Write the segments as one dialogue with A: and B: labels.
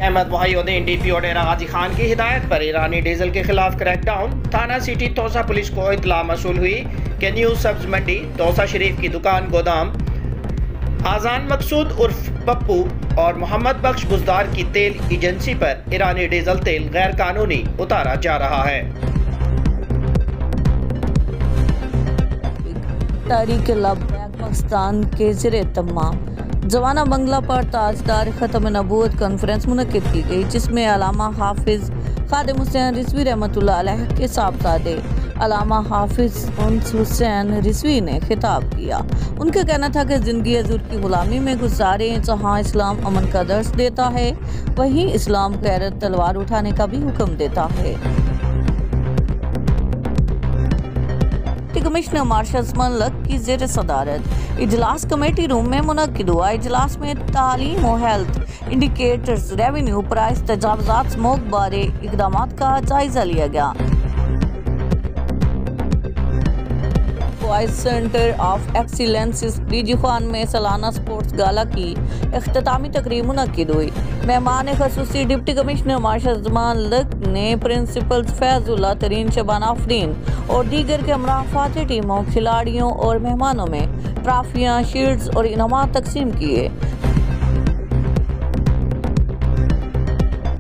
A: Ahmad वहीउद्दीन DPO डेरा गाजी खान की हिदायत पर ईरानी डीजल के खिलाफ क्रैकडाउन। थाना सिटी तोसा पुलिस को इतला मसूल हुई कि न्यू सब्ज मंडी तोसा शरीफ की दुकान गोदाम आजान मकसूद उर्फ पप्पू और मोहम्मद बख्श बुजदार की तेल एजेंसी पर ईरानी डीजल तेल गैर कानूनी उतारा जा रहा है।
B: तारीख लब्बैक पाकिस्तान के ज़रिए तमाम जवाना बंगला पर ताजदार ख़त्म नबूवत कॉन्फ्रेंस मुनक़िद की गई, जिसमें अलामा हाफिज़ खादिम हुसैन रिजवी रहमतुल्लाह अलैह के साहबजादे अलामा हाफिज़ उन्स हुसैन रिजवी ने खिताब किया। उनका कहना था कि ज़िंदगी हज़ूर की ग़ुलामी में गुजारें। जहाँ इस्लाम अमन का दर्स देता है, वहीं इस्लाम गैरत तलवार उठाने का भी हुक्म देता है। कमिश्नर मार्शल मलक की ज़ेर सदारत इजलास कमेटी रूम में मुनक्किद हुआ। इजलास में तालीम और हेल्थ इंडिकेटर्स, रेवेन्यू, प्राइस तजावुज़ात स्मोक बारे इक़दामात का जायजा लिया गया। Voice centre of excellence DG Khan में सालाना स्पोर्ट्स गाला की इख्तितामी तकरीब मुनक्किद हुई। मेहमान ख़ुसूसी डिप्टी कमिश्नर मार्शल मलक ने प्रिंसिपल फैजुल्लाह तरीन, शबाना आफरीन और दीगर के हमरा फातेह टीमों, खिलाड़ियों और मेहमानों में ट्रॉफियाँ, शील्ड्स और इनामात तकसीम किए।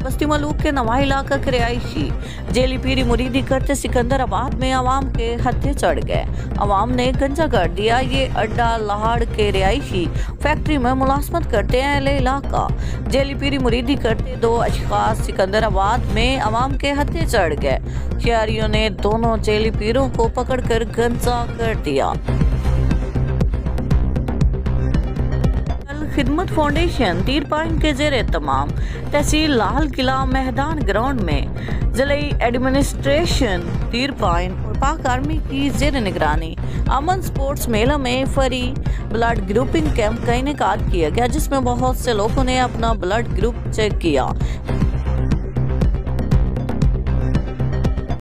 B: बस्ती मलूक के नवा इलाका के रिहायशी जेली पीरी मुरीदी करते सिकंदराबाद में अवाम के हत्थे चढ़ गए। अवाम ने गंजा कर दिया। ये अड्डा लाहड़ के रिहायशी फैक्ट्री में मुलाजमत करते हैं। अहले इलाका जेली पीरी मुरीदी करते दो अशखास सिकंदराबाद में अवाम के हत्थे चढ़ गए। शहरियों ने दोनों जेली पीरों को पकड़कर गंजा कर दिया। खिदमत फाउंडेशन तीरपाइन के ज़ेरे तमाम तहसील लाल किला मैदान ग्राउंड में जिले एडमिनिस्ट्रेशन तीरपाइन और पाक आर्मी की ज़ेर निगरानी अमन स्पोर्ट्स मेला में फ्री ब्लड ग्रुपिंग कैंप का इनेकाद किया गया, जिसमें बहुत से लोगों ने अपना ब्लड ग्रुप चेक किया।